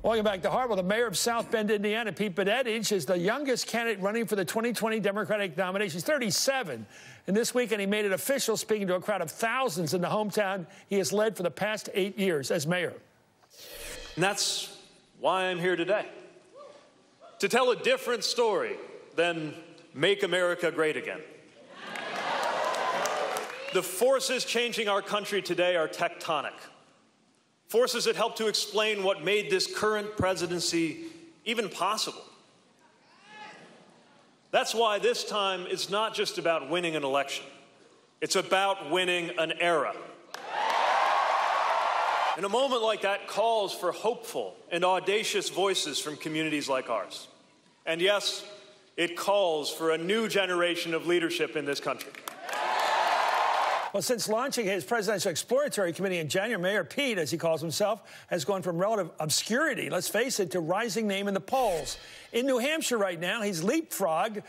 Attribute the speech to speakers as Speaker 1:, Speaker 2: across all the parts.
Speaker 1: Welcome back to Harvard. The mayor of South Bend, Indiana, Pete Buttigieg, is the youngest candidate running for the 2020 Democratic nomination. He's 37. And this weekend, he made it official, speaking to a crowd of thousands in the hometown he has led for the past 8 years as mayor.
Speaker 2: And that's why I'm here today, to tell a different story than Make America Great Again. The forces changing our country today are tectonic. Forces that help to explain what made this current presidency even possible. That's why this time it's not just about winning an election. It's about winning an era. And a moment like that calls for hopeful and audacious voices from communities like ours. And yes, it calls for a new generation of leadership in this country.
Speaker 1: Well, since launching his presidential exploratory committee in January, Mayor Pete, as he calls himself, has gone from relative obscurity, let's face it, to rising name in the polls. In New Hampshire right now, he's leapfrogged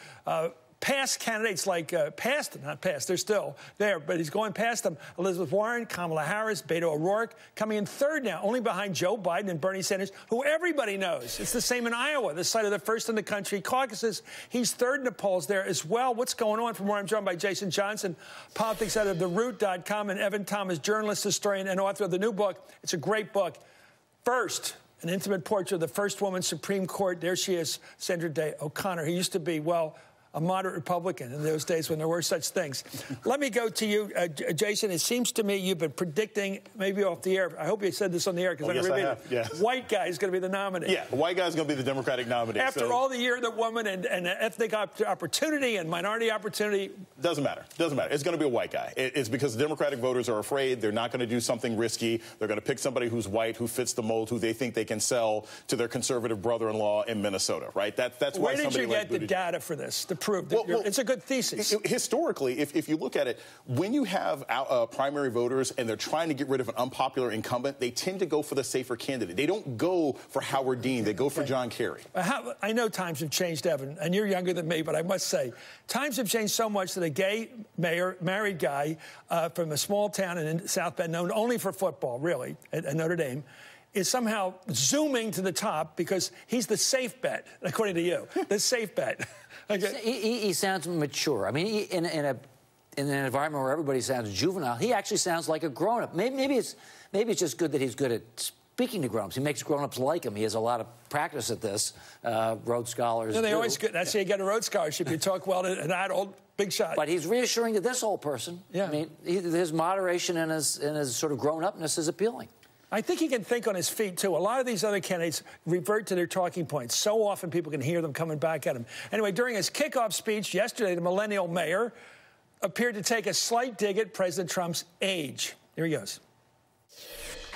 Speaker 1: past candidates like, they're still there, but he's going past them. Elizabeth Warren, Kamala Harris, Beto O'Rourke, coming in third now, only behind Joe Biden and Bernie Sanders, who everybody knows. It's the same in Iowa, the site of the first in the country caucuses. He's third in the polls there as well. What's going on? From where I'm joined by Jason Johnson, politics editor of TheRoot.com, and Evan Thomas, journalist, historian, and author of the new book. It's a great book. First, an intimate portrait of the first woman Supreme Court. There she is, Sandra Day O'Connor, who used to be, well, a moderate Republican in those days when there were such things. Let me go to you, Jason. It seems to me you've been predicting, maybe off the air, I hope you said this on the air, because I'm going to read it. White guy is going to be the nominee.
Speaker 3: Yeah, the white guy is going to be the Democratic nominee.
Speaker 1: After all the year of the woman and ethnic opportunity and minority opportunity.
Speaker 3: Doesn't matter. Doesn't matter. It's going to be a white guy. It's because the Democratic voters are afraid. They're not going to do something risky. They're going to pick somebody who's white, who fits the mold, who they think they can sell to their conservative brother-in-law in Minnesota, right? That's why somebody like Buttigieg. Where did you get the
Speaker 1: data for this to prove that it's a good thesis?
Speaker 3: Historically, if you look at it, when you have primary voters and they're trying to get rid of an unpopular incumbent, they tend to go for the safer candidate. They don't go for Howard Dean. They go for John Kerry.
Speaker 1: I know times have changed, Evan, and you're younger than me, but I must say, times have changed so much that a gay mayor, married guy from a small town in South Bend, known only for football, really, at Notre Dame, is somehow zooming to the top because he's the safe bet, according to you, the safe bet. Okay.
Speaker 4: He sounds mature. I mean, in an environment where everybody sounds juvenile, he actually sounds like a grown-up. Maybe it's just good that he's good at speaking to grown-ups. He makes grown-ups like him. He has a lot of practice at this. Rhodes Scholars.
Speaker 1: No, that's how you get a Rhodes Scholarship. You talk well to an adult, big shot.
Speaker 4: But he's reassuring to this old person. Yeah. I mean, his moderation and his sort of grown-upness is appealing.
Speaker 1: I think he can think on his feet, too. A lot of these other candidates revert to their talking points. So often people can hear them coming back at him. Anyway, during his kickoff speech yesterday, the millennial mayor appeared to take a slight dig at President Trump's age. Here he goes.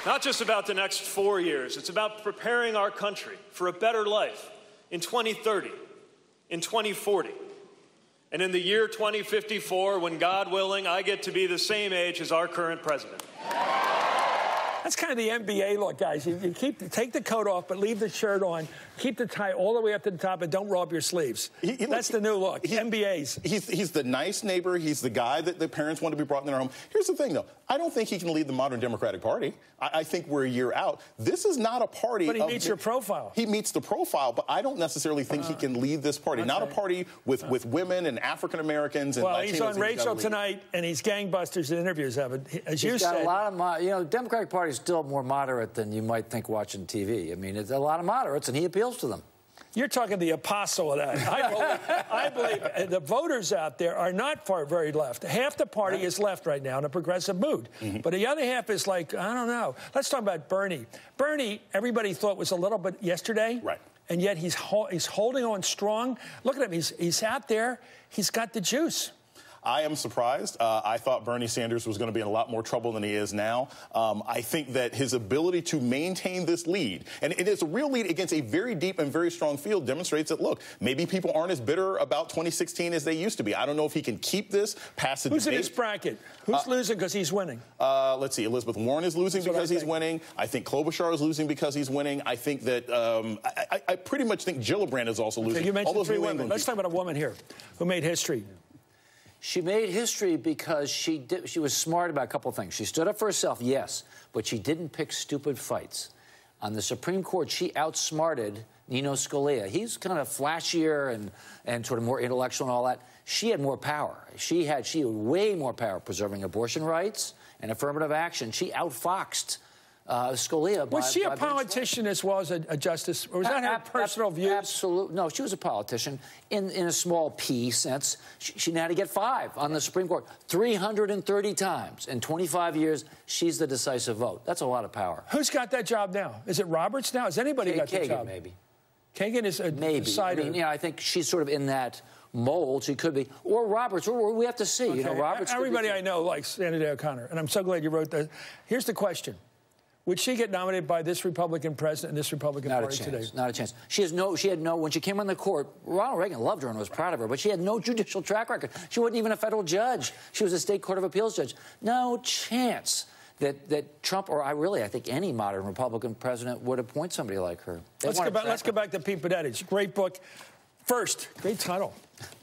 Speaker 2: Not just about the next 4 years. It's about preparing our country for a better life in 2030, in 2040, and in the year 2054, when, God willing, I get to be the same age as our current president.
Speaker 1: That's kind of the NBA look, guys. You take the coat off, but leave the shirt on. Keep the tie all the way up to the top, and don't roll up your sleeves. That's the new look. NBA's.
Speaker 3: He's the nice neighbor. He's the guy that the parents want to be brought in their home. Here's the thing, though. I don't think he can lead the modern Democratic Party. I think we're a year out. This is not a party.
Speaker 1: But he meets your profile.
Speaker 3: He meets the profile, but I don't necessarily think he can lead this party. Not a party with women and African Americans and Latinos.
Speaker 1: Well, he's on Rachel tonight, and he's gangbusters in interviews, Evan. As you said,
Speaker 4: got a lot of the Democratic Party is still more moderate than you might think watching TV. I mean, it's a lot of moderates, and he appeals to them.
Speaker 1: You're talking the apostle of that. I believe the voters out there are not very left. Half the party is left right now in a progressive mood. But the other half is like, I don't know. Let's talk about Bernie. Bernie, everybody thought was a little bit yesterday.
Speaker 3: Right.
Speaker 1: And yet he's holding on strong. Look at him. He's out there. He's got the juice.
Speaker 3: I am surprised. I thought Bernie Sanders was going to be in a lot more trouble than he is now. I think that his ability to maintain this lead, and it is a real lead against a very deep and very strong field, demonstrates that, look, maybe people aren't as bitter about 2016 as they used to be. I don't know if he can keep this past the debate.
Speaker 1: Who's in his bracket? Who's losing because he's winning?
Speaker 3: Let's see. Elizabeth Warren is losing because he's winning. I think Klobuchar is losing because he's winning. I think that I pretty much think Gillibrand is also losing.
Speaker 1: Okay, you mentioned 3 women. Let's talk about a woman here who made history.
Speaker 4: She made history because she was smart about a couple of things. She stood up for herself, yes, but she didn't pick stupid fights. On the Supreme Court, she outsmarted Nino Scalia. He's kind of flashier and sort of more intellectual and all that. She had more power. She had way more power preserving abortion rights and affirmative action. She outfoxed Scalia.
Speaker 1: Was she a politician as well as a justice? Or was that her personal views?
Speaker 4: Absolutely. No, she was a politician in a small P sense. She had to get 5 on the Supreme Court 330 times. In 25 years, she's the decisive vote. That's a lot of power.
Speaker 1: Who's got that job now? Is it Roberts now? Has anybody got that job?
Speaker 4: Maybe.
Speaker 1: Kagan is a decider.
Speaker 4: I mean, I think she's sort of in that mold. She could be. Or Roberts. Or we have to see.
Speaker 1: Okay.
Speaker 4: Roberts.
Speaker 1: Everybody I know likes Sandra Day O'Connor, and I'm so glad you wrote that. Here's the question. Would she get nominated by this Republican president and this Republican party today?
Speaker 4: Not a chance. She had no, when she came on the court, Ronald Reagan loved her and was proud of her, but she had no judicial track record. She wasn't even a federal judge. She was a state court of appeals judge. No chance that Trump, or I think any modern Republican president would appoint somebody like her.
Speaker 1: Let's go back to Pete Buttigieg. Great book. First, great title.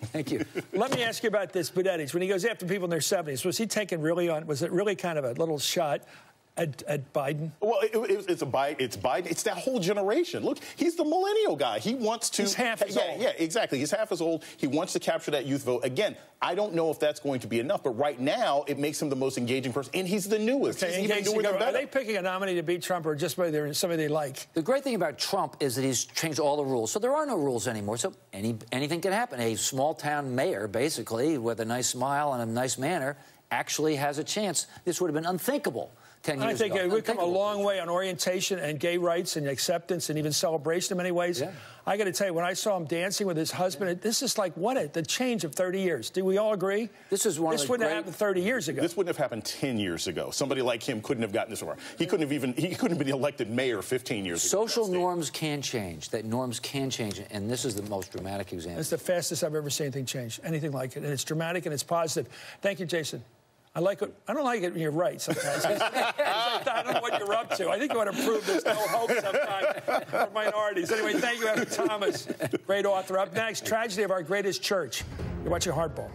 Speaker 4: Thank you.
Speaker 1: Let me ask you about this Buttigieg. When he goes after people in their 70s, was he taken really on, was it really kind of a little shot at Biden?
Speaker 3: Well, it's Biden. It's that whole generation. Look, he's the millennial guy. He wants to.
Speaker 1: He's half as old.
Speaker 3: Yeah, exactly. He's half as old. He wants to capture that youth vote. Again, I don't know if that's going to be enough, but right now it makes him the most engaging person, and he's the newest.
Speaker 1: Okay,
Speaker 3: he's even newer than better.
Speaker 1: Are they picking a nominee to beat Trump, or just by somebody they like?
Speaker 4: The great thing about Trump is that he's changed all the rules, so there are no rules anymore. So anything can happen. A small-town mayor, basically, with a nice smile and a nice manner, actually has a chance. This would have been unthinkable 10 years ago.
Speaker 1: I think we've come a long way on orientation and gay rights and acceptance and even celebration in many ways.
Speaker 4: Yeah.
Speaker 1: I got to tell you, when I saw him dancing with his husband, this is like the change of 30 years. Do we all agree?
Speaker 4: This wouldn't
Speaker 1: have happened 30 years ago.
Speaker 3: This wouldn't have happened 10 years ago. Somebody like him couldn't have gotten this far. He couldn't have been elected mayor 15 years ago.
Speaker 4: Social norms can change. That norms can change, and this is the most dramatic example.
Speaker 1: It's the fastest I've ever seen anything change, anything like it, and it's dramatic and it's positive. Thank you, Jason. I don't like it when you're right sometimes. I don't know what you're up to. I think you want to prove there's no hope sometimes for minorities. Anyway, thank you, Evan Thomas, great author. Up next, tragedy of our greatest church. You're watching Hardball.